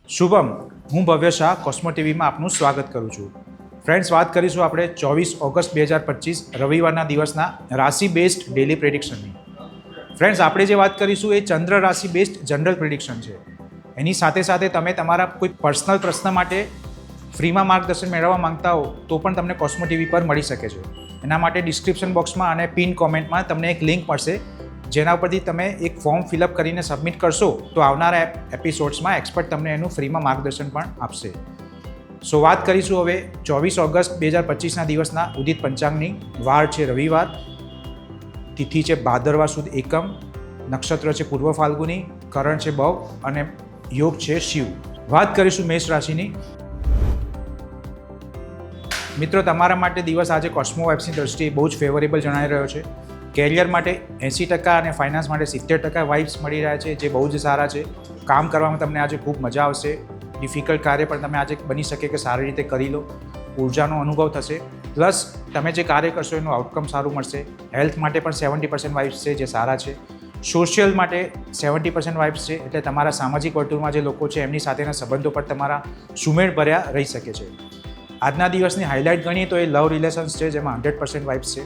શુભમ, હું ભવ્ય શાહ કોસ્મો ટીવીમાં આપનું સ્વાગત કરું છું. ફ્રેન્ડ્સ, વાત કરીશું આપણે 24 ઓગસ્ટ 2025 રવિવારના દિવસના રાશિ બેસ્ડ ડેલી પ્રેડિક્શનની. ફ્રેન્ડ્સ, આપણે જે વાત કરીશું એ ચંદ્ર રાશિ બેસ્ડ જનરલ પ્રેડિક્શન છે. એની સાથે સાથે તમે તમારા કોઈ પર્સનલ પ્રશ્ન માટે ફ્રીમાં માર્ગદર્શન મેળવવા માંગતા હો તો પણ તમને કોસ્મો ટીવી પર મળી શકે છે. એના માટે ડિસ્ક્રિપ્શન બોક્સમાં અને પિન કોમેન્ટમાં તમને એક લિંક મળશે, જેના પરથી તમે એક ફોર્મ ફિલઅપ કરીને સબમિટ કરશો તો આવનારા એપિસોડ્સમાં એક્સપર્ટ તમને એનું ફ્રીમાં માર્ગદર્શન પણ આપશે. સો વાત કરીશું હવે 24 ઓગસ્ટ 2025ના દિવસના ઉદિત પંચાંગની. વાર છે રવિવાર, તિથિ છે ભાદરવા સુદ એકમ, નક્ષત્ર છે પૂર્વ ફાલ્ગુની, કરણ છે બવ અને યોગ છે શિવ. વાત કરીશું મેષ રાશિની. મિત્રો, તમારા માટે દિવસ આજે કોસ્મો વાઇબ્સની દ્રષ્ટિએ બહુ જ ફેવરેબલ જણાઈ રહ્યો છે. કેરિયર માટે 80% અને ફાઇનાન્સ માટે 70% વાઇબ્સ મળી રહ્યા છે, જે બહુ જ સારા છે. કામ કરવામાં તમને આજે ખૂબ મજા આવશે. ડિફિકલ્ટ કાર્ય પણ તમે આજે બની શકે કે સારી રીતે કરી લો. ઉર્જાનો અનુભવ થશે. પ્લસ તમે જે કાર્ય કરશો એનું આઉટકમ સારું મળશે. હેલ્થ માટે પણ 70% વાઇબ્સ છે, જે સારા છે. સોશિયલ માટે 70% વાઇબ્સ છે, એટલે તમારા સામાજિક વર્તુળમાં જે લોકો છે એમની સાથેના સંબંધો પણ તમારા સુમેળભર્યા રહી શકે છે. આજના દિવસની હાઇલાઇટ ગણીએ તો એ લવ રિલેશન્સ છે, જેમાં 100% વાઇબ્સ છે.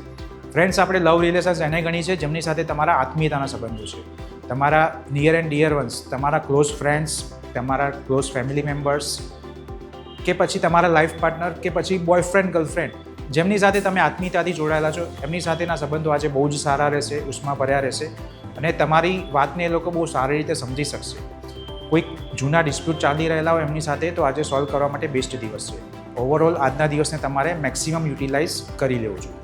ફ્રેન્ડ્સ, આપણે લવ રિલેશન્સ એને ગણી છે જેમની સાથે તમારા આત્મીયતાના સંબંધો છે. તમારા નિયર એન્ડ ડિયર વન્સ, તમારા ક્લોઝ ફ્રેન્ડ્સ, તમારા ક્લોઝ ફેમિલી મેમ્બર્સ, કે પછી તમારા લાઈફ પાર્ટનર, કે પછી બોયફ્રેન્ડ ગર્લફ્રેન્ડ, જેમની સાથે તમે આત્મીયતાથી જોડાયેલા છો એમની સાથેના સંબંધો આજે બહુ જ સારા રહેશે, ઉષ્માભર્યા રહેશે અને તમારી વાતને એ લોકો બહુ સારી રીતે સમજી શકશે. કોઈક જૂના ડિસ્પ્યુટ ચાલી રહેલા હોય એમની સાથે તો આજે સોલ્વ કરવા માટે બેસ્ટ દિવસ છે. ઓવરઓલ આજના દિવસને તમારે મેક્સિમમ યુટિલાઇઝ કરી લેવું જોઈએ.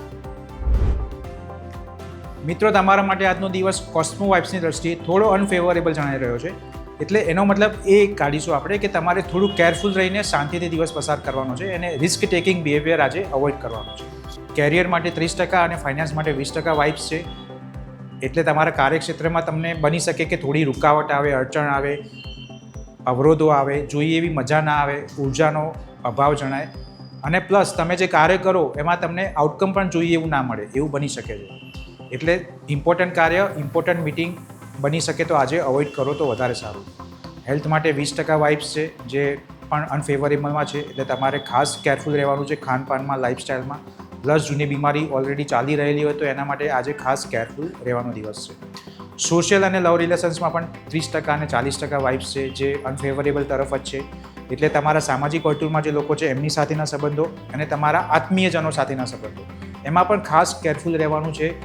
મિત્રો, તમારા માટે આજનો દિવસ કોસ્મો વાઇબ્સની દ્રષ્ટિએ થોડો અનફેવરેબલ જણાઈ રહ્યો છે. એટલે એનો મતલબ એ કાઢીશું આપણે કે તમારે થોડું કેરફુલ રહીને શાંતિથી દિવસ પસાર કરવાનો છે અને રિસ્ક ટેકિંગ બિહેવિયર આજે અવોઇડ કરવાનો છે. કેરિયર માટે 30% અને ફાઇનાન્સ માટે 20% વાઇબ્સ છે. એટલે તમારા કાર્યક્ષેત્રમાં તમને બની શકે કે થોડી રૂકાવટ આવે, અડચણ આવે, અવરોધો આવે, જોઈએ એવી મજા ના આવે, ઉર્જાનો અભાવ જણાય અને પ્લસ તમે જે કાર્ય કરો એમાં તમને આઉટકમ પણ જોઈએ એવું ના મળે, એવું બની શકે છે. એટલે ઇમ્પોર્ટન્ટ કાર્ય, ઇમ્પોર્ટન્ટ મિટિંગ બની શકે તો આજે અવોઇડ કરો તો વધારે સારું. હેલ્થ માટે 20% વાઇબ્સ છે, જે પણ અનફેવરેબલમાં છે. એટલે તમારે ખાસ કેરફુલ રહેવાનું છે ખાનપાનમાં, લાઇફસ્ટાઇલમાં. પ્લસ જૂની બીમારી ઓલરેડી ચાલી રહેલી હોય તો એના માટે આજે ખાસ કેરફુલ રહેવાનો દિવસ છે. સોશિયલ અને લવ રિલેશન્સમાં પણ 30% અને 40% વાઇબ્સ છે, જે અનફેવરેબલ તરફ જ છે. એટલે તમારા સામાજિક વર્તુળમાં જે લોકો છે એમની સાથેના સંબંધો અને તમારા આત્મીયજનો સાથેના સંબંધો, એમાં પણ ખાસ કેરફુલ રહેવાનું છે.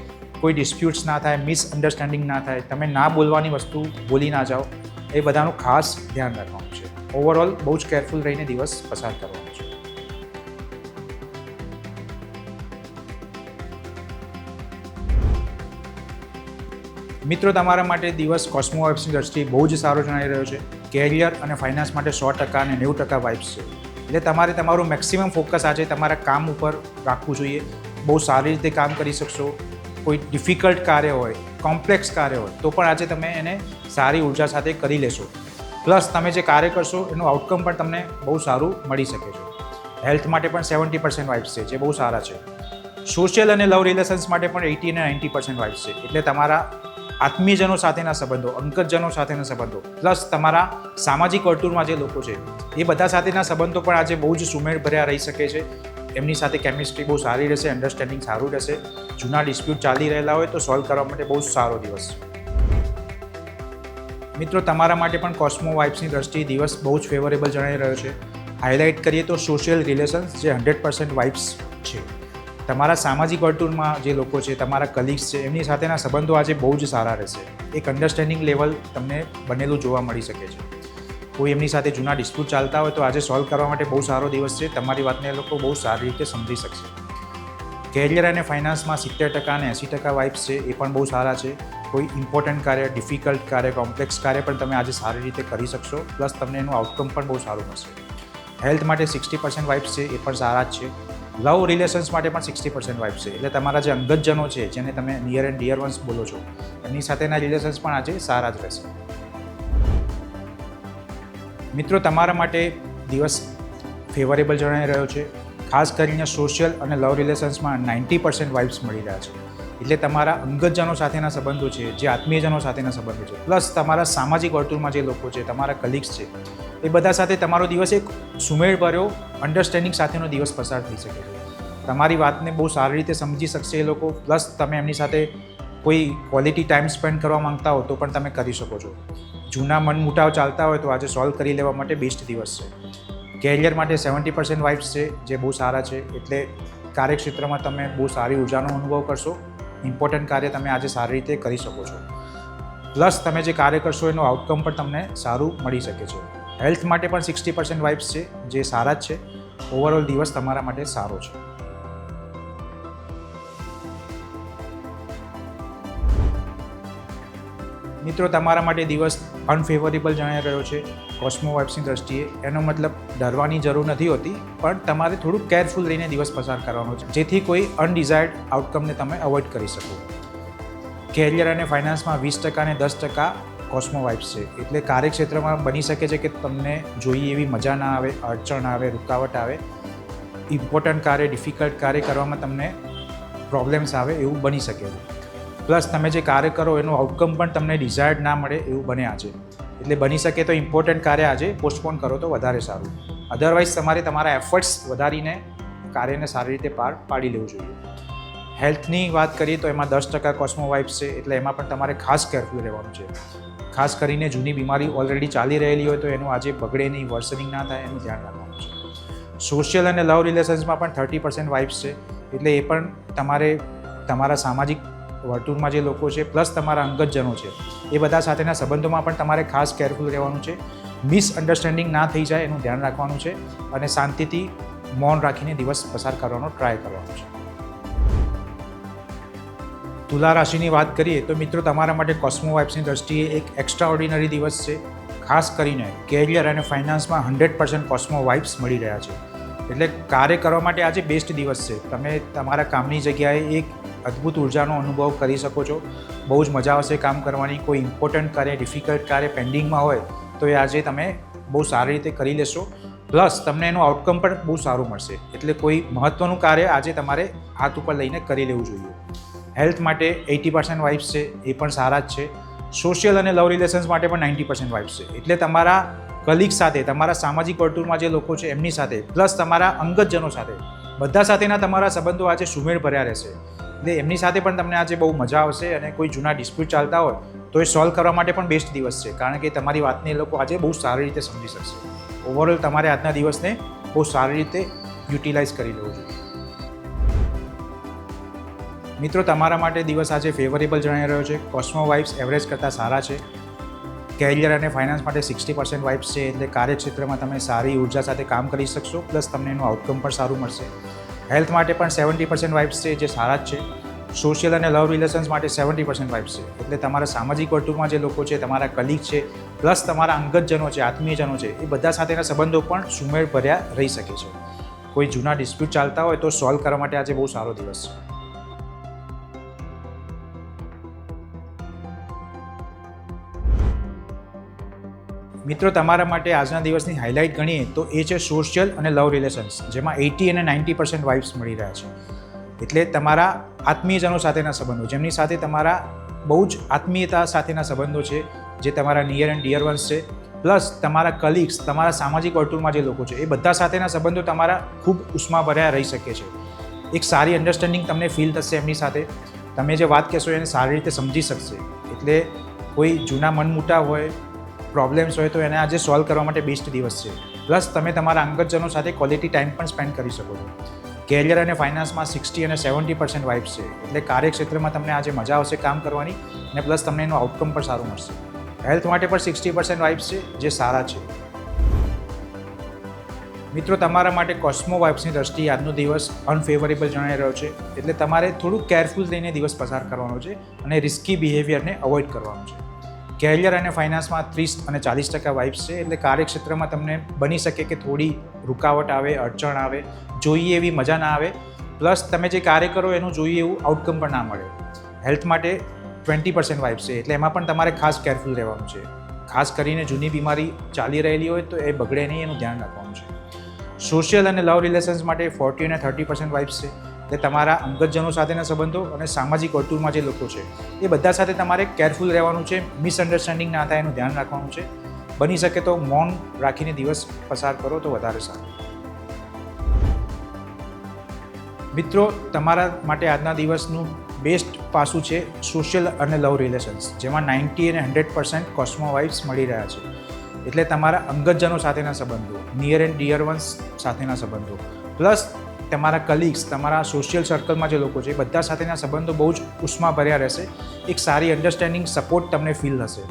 કોઈ ડિસ્પ્યુટ્સ ના થાય, મિસઅન્ડરસ્ટેન્ડિંગ ના થાય, તમે ના બોલવાની વસ્તુ બોલી ના જાઓ, એ બધાનું ખાસ ધ્યાન રાખવાનું છે. ઓવરઓલ બહુ જ કેરફુલ રહીને દિવસ પસાર કરવાનો છે. મિત્રો, તમારા માટે દિવસ કોસ્મો વાઇબ્સની દ્રષ્ટિએ બહુ જ સારો જણાઈ રહ્યો છે. કેરિયર અને ફાઇનાન્સ માટે 100% અને 90% વાઇબ્સ છે. એટલે તમારે તમારું મેક્સિમમ ફોકસ આજે તમારા કામ ઉપર રાખવું જોઈએ. બહુ સારી રીતે કામ કરી શકશો. કોઈ ડિફિકલ્ટ કાર્ય હોય, કોમ્પ્લેક્સ કાર્ય હોય તો પણ આજે તમે એને સારી ઉર્જા સાથે કરી લેશો. પ્લસ તમે જે કાર્ય કરશો એનું આઉટકમ પણ તમને બહુ સારું મળી શકે છે. હેલ્થ માટે પણ 70% વાઇબ્સ છે, જે બહુ સારા છે. સોશિયલ અને લવ રિલેશન્સ માટે પણ 80 અને 90% વાઇબ્સ છે. એટલે તમારા આત્મીયજનો સાથેના સંબંધો, અંગતજનો સાથેના સંબંધો, પ્લસ તમારા સામાજિક વર્તુળમાં જે લોકો છે એ બધા સાથેના સંબંધો પણ આજે બહુ જ સુમેળભર્યા રહી શકે છે. એમની સાથે કેમિસ્ટ્રી બહુ સારી રહેશે, અન્ડરસ્ટેન્ડિંગ સારું રહેશે. જૂના ડિસ્પ્યુટ ચાલી રહેલા હોય તો સોલ્વ કરવા માટે બહુ સારો દિવસ છે. મિત્રો, તમારા માટે પણ કોસ્મો વાઇબ્સની દ્રષ્ટિએ દિવસ બહુ જ ફેવરેબલ જણાઈ રહ્યો છે. હાઇલાઇટ કરીએ તો સોશિયલ રિલેશન્સ, જે 100% વાઇબ્સ છે. તમારા સામાજિક વર્તુળમાં જે લોકો છે, તમારા કલીગ્સ છે, એમની સાથેના સંબંધો આજે બહુ જ સારા રહેશે. એક અન્ડરસ્ટેન્ડિંગ લેવલ તમને બનેલું જોવા મળી શકે છે. કોઈ એમની સાથે જૂના ડિસ્પ્યુટ ચાલતા હોય તો આજે સોલ્વ કરવા માટે બહુ સારો દિવસ છે. તમારી વાતને એ લોકો બહુ સારી રીતે સમજી શકશે. કેરિયર અને ફાઇનાન્સમાં 70% અને 80% વાઇબ્સ છે, એ પણ બહુ સારા છે. કોઈ ઇમ્પોર્ટન્ટ કાર્ય, ડિફિકલ્ટ કાર્ય, કોમ્પ્લેક્સ કાર્ય પણ તમે આજે સારી રીતે કરી શકશો. પ્લસ તમને એનું આઉટકમ પણ બહુ સારું મળશે. હેલ્થ માટે 60% વાઇબ્સ છે, એ પણ સારા જ છે. લવ રિલેશન્સ માટે પણ 60% વાઇબ્સ છે. એટલે તમારા જે અંગતજનો છે, જેને તમે નિયર એન્ડ ડિયર વન્સ બોલો છો, એમની સાથેના રિલેશન્સ પણ આજે સારા જ રહેશે. મિત્રો, તમારા માટે દિવસ ફેવરેબલ જણાઈ રહ્યો છે. ખાસ કરીને સોશિયલ અને લવ રિલેશન્સમાં 90% વાઇબ્સ મળી રહ્યા છે. એટલે તમારા અંગતજનો સાથેના સંબંધો છે, જે આત્મીયજનો સાથેના સંબંધો છે, પ્લસ તમારા સામાજિક વર્તુળમાં જે લોકો છે, તમારા કલીગ્સ છે, એ બધા સાથે તમારો દિવસ એક સુમેળભર્યો અન્ડરસ્ટેન્ડિંગ સાથેનો દિવસ પસાર થઈ શકે છે. તમારી વાતને બહુ સારી રીતે સમજી શકશે એ લોકો, પ્લસ તમે એમની સાથે કોઈ ક્વોલિટી ટાઈમ સ્પેન્ડ કરવા માંગતા હો તો પણ તમે કરી શકો છો. જૂના મનમુટાવ ચાલતા હોય તો આજે સોલ્વ કરી લેવા માટે બેસ્ટ દિવસ છે. કેરિયર માટે 70% વાઇબ્સ છે જે બહુ સારા છે, એટલે કાર્યક્ષેત્રમાં તમે બહુ સારી ઉર્જાનો અનુભવ કરશો. ઇમ્પોર્ટન્ટ કાર્ય તમે આજે સારી રીતે કરી શકો છો, પ્લસ તમે જે કાર્ય કરશો એનું આઉટકમ પણ તમને સારું મળી શકે છે. હેલ્થ માટે પણ 60% વાઇબ્સ છે જે સારા જ છે. ઓવરઓલ દિવસ તમારા માટે સારો છે. મિત્રો, તમારા માટે દિવસ અનફેવરેબલ જણાઈ રહ્યો છે કોસ્મો વાઇબ્સની દ્રષ્ટિએ. એનો મતલબ ડરવાની જરૂર નથી હોતી, પણ તમારે થોડુંક કેરફુલ રહીને દિવસ પસાર કરવાનો છે, જેથી કોઈ અનડિઝાયર્ડ આઉટકમને તમે અવોઇડ કરી શકો. કેરિયર અને ફાઇનાન્સમાં 20% અને 10% કોસ્મો વાઇબ્સ છે, એટલે કાર્યક્ષેત્રમાં બની શકે છે કે તમને જોઈએ એવી મજા ના આવે, અડચણ આવે, રૂકાવટ આવે, ઇમ્પોર્ટન્ટ કાર્ય, ડિફિકલ્ટ કાર્ય કરવામાં તમને પ્રોબ્લેમ્સ આવે એવું બની શકે છે. પ્લસ તમે જે કાર્ય કરો એનું આઉટકમ પણ તમને ડિઝાયર્ડ ના મળે એવું બને આજે. એટલે બની શકે તો ઇમ્પોર્ટન્ટ કાર્ય આજે પોસ્ટપોન કરો તો વધારે સારું. અધરવાઇઝ તમારે તમારા એફર્ટ્સ વધારીને કાર્યને સારી રીતે પાર પાડી લેવું જોઈએ. હેલ્થની વાત કરીએ તો એમાં 10% કોસ્મો વાઇબ્સ છે, એટલે એમાં પણ તમારે ખાસ કેરફુલ રહેવાનું છે. ખાસ કરીને જૂની બીમારી ઓલરેડી ચાલી રહેલી હોય તો એનું આજે બગડે નહીં, વર્સનિંગ ના થાય એનું ધ્યાન રાખવાનું છે. સોશિયલ અને લવ રિલેશન્સમાં પણ 30% વાઇબ્સ છે, એટલે એ પણ તમારે તમારા સામાજિક વર્તુળમાં જે લોકો છે પ્લસ તમારા અંગતજનો છે એ બધા સાથેના સંબંધોમાં પણ તમારે ખાસ કેરફુલ રહેવાનું છે. મિસઅન્ડરસ્ટેન્ડિંગ ના થઈ જાય એનું ધ્યાન રાખવાનું છે અને શાંતિથી મૌન રાખીને દિવસ પસાર કરવાનો ટ્રાય કરવાનો છે. તુલા રાશિની વાત કરીએ તો મિત્રો, તમારા માટે કોસ્મો વાઇબ્સની દ્રષ્ટિએ એક એક્સ્ટ્રા ઓર્ડિનરી દિવસ છે. ખાસ કરીને કેરિયર અને ફાઇનાન્સમાં 100% કોસ્મો વાઇબ્સ મળી રહ્યા છે, એટલે કાર્ય કરવા માટે આજે બેસ્ટ દિવસ છે. તમે તમારા કામની જગ્યાએ એક અદ્ભુત ઉર્જાનો અનુભવ કરી શકો છો. બહુ જ મજા આવશે કામ કરવાની. કોઈ ઇમ્પોર્ટન્ટ કાર્ય, ડિફિકલ્ટ કાર્ય પેન્ડિંગમાં હોય તો એ આજે તમે બહુ સારી રીતે કરી લેશો, પ્લસ તમને એનું આઉટકમ પણ બહુ સારું મળશે. એટલે કોઈ મહત્ત્વનું કાર્ય આજે તમારે હાથ ઉપર લઈને કરી લેવું જોઈએ. હેલ્થ માટે 80% વાઇબ્સ છે, એ પણ સારા જ છે. સોશિયલ અને લવ રિલેશન્સ માટે પણ 90% વાઇબ્સ છે, એટલે તમારા કલીગ સાથે, તમારા સામાજિક વર્તુળમાં જે લોકો છે એમની સાથે, પ્લસ તમારા અંગતજનો સાથે, બધા સાથેના તમારા સંબંધો આજે સુમેળ ભર્યા રહેશે. એટલે એમની સાથે પણ તમને આજે બહુ મજા આવશે અને કોઈ જૂના ડિસ્પ્યુટ ચાલતા હોય તો એ સોલ્વ કરવા માટે પણ બેસ્ટ દિવસ છે, કારણ કે તમારી વાતને એ લોકો આજે બહુ સારી રીતે સમજી શકશે. ઓવરઓલ તમારે આજના દિવસને બહુ સારી રીતે યુટિલાઇઝ કરી લેવું જોઈએ. મિત્રો, તમારા માટે દિવસ આજે ફેવરેબલ જણાઈ રહ્યો છે. કોસ્મો વાઇબ્સ એવરેજ કરતાં સારા છે. કેરિયર અને ફાઇનાન્સ માટે 60% વાઇબ્સ છે, એટલે કાર્યક્ષેત્રમાં તમે સારી ઉર્જા સાથે કામ કરી શકશો, પ્લસ તમને એનું આઉટકમ પણ સારું મળશે. હેલ્થ માટે પણ 70% વાઇબ્સ છે, જે સારા જ છે. સોશિયલ અને લવ રિલેશન્સ માટે 70% વાઇબ્સ છે, એટલે તમારા સામાજિક વર્તુળમાં જે લોકો છે, તમારા કલીગ છે, પ્લસ તમારા અંગતજનો છે, આત્મીયજનો છે, એ બધા સાથેના સંબંધો પણ સુમેળ ભર્યા રહી શકે છે. કોઈ જૂના ડિસ્પ્યુટ ચાલતા હોય તો સોલ્વ કરવા માટે આજે બહુ સારો દિવસ છે. મિત્રો, તમારા માટે આજના દિવસની હાઇલાઇટ ગણીએ તો એ છે સોશિયલ અને લવ રિલેશન્સ, જેમાં 80 અને 90% વાઇબ્સ મળી રહ્યા છે. એટલે તમારા આત્મીયજનો સાથેના સંબંધો, જેમની સાથે તમારા બહુ જ આત્મીયતા સાથેના સંબંધો છે, જે તમારા નિયર એન્ડ ડિયર વન્સ છે, પ્લસ તમારા કલીગ્સ, તમારા સામાજિક વર્તુળમાં જે લોકો છે એ બધા સાથેના સંબંધો તમારા ખૂબ ઉષ્માભર્યા રહી શકે છે. એક સારી અન્ડરસ્ટેન્ડિંગ તમને ફીલ થશે એમની સાથે. તમે જે વાત કહેશો એને સારી રીતે સમજી શકશે. એટલે કોઈ જૂના મનમુટાવ હોય, પ્રોબ્લેમ્સ હોય તો એને આજે સોલ્વ કરવા માટે બેસ્ટ દિવસ છે. પ્લસ તમે તમારા અંગતજનો સાથે ક્વોલિટી ટાઈમ પણ સ્પેન્ડ કરી શકો છો. કેરિયર અને ફાઇનાન્સમાં 60 અને 70% વાઇબ્સ છે, એટલે કાર્યક્ષેત્રમાં તમને આજે મજા આવશે કામ કરવાની, અને પ્લસ તમને એનું આઉટકમ પણ સારું મળશે. હેલ્થ માટે પણ 60% વાઇબ્સ છે, જે સારા છે. મિત્રો, તમારા માટે કોસ્મો વાઇબ્સની દ્રષ્ટિએ આજનો દિવસ અનફેવરેબલ જણાઈ રહ્યો છે, એટલે તમારે થોડુંક કેરફુલ રહીને દિવસ પસાર કરવાનો છે અને રિસ્કી બિહેવિયરને અવોઇડ કરવાનું છે. કેરિયર અને ફાઇનાન્સમાં 30 અને 40% વાઇબ્સ છે, એટલે કાર્યક્ષેત્રમાં તમને બની શકે કે થોડી રૂકાવટ આવે, અડચણ આવે, જોઈએ એવી મજા ના આવે, પ્લસ તમે જે કાર્ય કરો એનું જોઈએ એવું આઉટકમ પણ ના મળે. હેલ્થ માટે 20% વાઇબ્સ છે, એટલે એમાં પણ તમારે ખાસ કેરફુલ રહેવાનું છે. ખાસ કરીને જૂની બીમારી ચાલી રહેલી હોય તો એ બગડે નહીં એનું ધ્યાન રાખવાનું છે. સોશિયલ અને લવ રિલેશન્સ માટે 40 અને 30% વાઇબ્સ છે, એટલે તમારા અંગતજનો સાથેના સંબંધો અને સામાજિક વર્તુળમાં જે લોકો છે એ બધા સાથે તમારે કેરફુલ રહેવાનું છે. મિસઅન્ડરસ્ટેન્ડિંગ ના થાય એનું ધ્યાન રાખવાનું છે. બની શકે તો મૌન રાખીને દિવસ પસાર કરો તો વધારે સારું. મિત્રો, તમારા માટે આજના દિવસનું બેસ્ટ પાસું છે સોશિયલ અને લવ રિલેશન્સ, જેમાં 90 અને 100% કોસ્મો વાઇબ્સ મળી રહ્યા છે. એટલે તમારા અંગતજનો સાથેના સંબંધો, નિયર એન્ડ ડિયર વન્સ સાથેના સંબંધો, પ્લસ તમારા કલીગ્સ, તમારા સોશિયલ સર્કલમાં જે લોકો છે એ બધા સાથેના સંબંધો બહુ જ ઉષ્માભર્યા રહેશે. એક સારી અન્ડરસ્ટેન્ડિંગ સપોર્ટ તમને ફીલ હશે.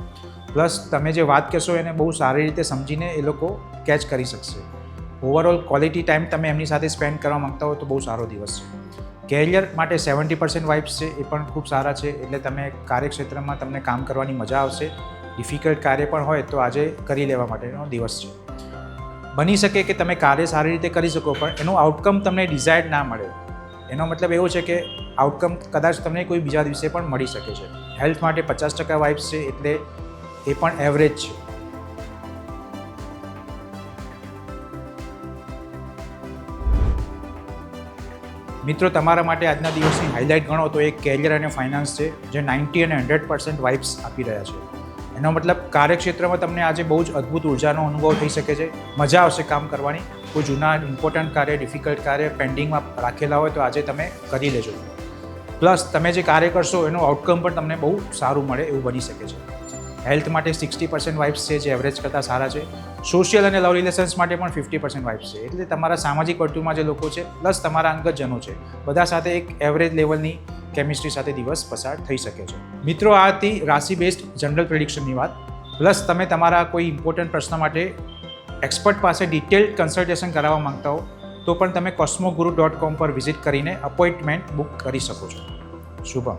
પ્લસ તમે જે વાત કહેશો એને બહુ સારી રીતે સમજીને એ લોકો કેચ કરી શકશે. ઓવરઓલ ક્વોલિટી ટાઈમ તમે એમની સાથે સ્પેન્ડ કરવા માંગતા હો તો બહુ સારો દિવસ છે. કેરિયર માટે 70% વાઇબ્સ છે, એ પણ ખૂબ સારા છે. એટલે તમે કાર્યક્ષેત્રમાં તમને કામ કરવાની મજા આવશે. ડિફિકલ્ટ કાર્ય પણ હોય તો આજે કરી લેવા માટેનો દિવસ છે. બની શકે કે તમે કાર્ય સારી રીતે કરી શકો પણ એનું આઉટકમ તમને ડિઝાયર્ડ ના મળે. એનો મતલબ એવો છે કે આઉટકમ કદાચ તમને કોઈ બીજા દિવસે પણ મળી શકે છે. હેલ્થ માટે 50% વાઇબ્સ છે, એટલે એ પણ એવરેજ છે. મિત્રો, તમારા માટે આજના દિવસની હાઇલાઇટ ગણો તો એક કેરિયર અને ફાઇનાન્સ છે, જે 90 અને 100% વાઇબ્સ આપી રહ્યા છે. એનો મતલબ કાર્યક્ષેત્રમાં તમને આજે બહુ જ અદ્ભુત ઉર્જાનો અનુભવ થઈ શકે છે. મજા આવશે કામ કરવાની. કોઈ જૂના ઇમ્પોર્ટન્ટ કાર્ય, ડિફિકલ્ટ કાર્ય પેન્ડિંગમાં રાખેલા હોય તો આજે તમે કરી લેજો. પ્લસ તમે જે કાર્ય કરશો એનું આઉટકમ પણ તમને બહુ સારું મળે એવું બની શકે છે. હેલ્થ માટે 60% વાઇબ્સ છે, જે એવરેજ કરતાં સારા છે. સોશિયલ અને લવ રિલેશન્સ માટે પણ 50% વાઇબ્સ છે. એટલે તમારા સામાજિક વર્તુળમાં જે લોકો છે પ્લસ તમારા અંગતજનો છે, બધા સાથે એક એવરેજ લેવલની કેમિસ્ટ્રી સાથે દિવસ પસાર થઈ શકે છે. મિત્રો, આ હતી રાશિ બેસ્ડ જનરલ પ્રેડિક્શનની વાત. પ્લસ તમે તમારા કોઈ ઇમ્પોર્ટન્ટ પ્રશ્ન માટે એક્સપર્ટ પાસે ડિટેલ્ડ કન્સલ્ટેશન કરાવવા માંગતા હો તો પણ તમે cosmoguru.com પર વિઝિટ કરીને અપોઇન્ટમેન્ટ બુક કરી શકો છો. શુભમ.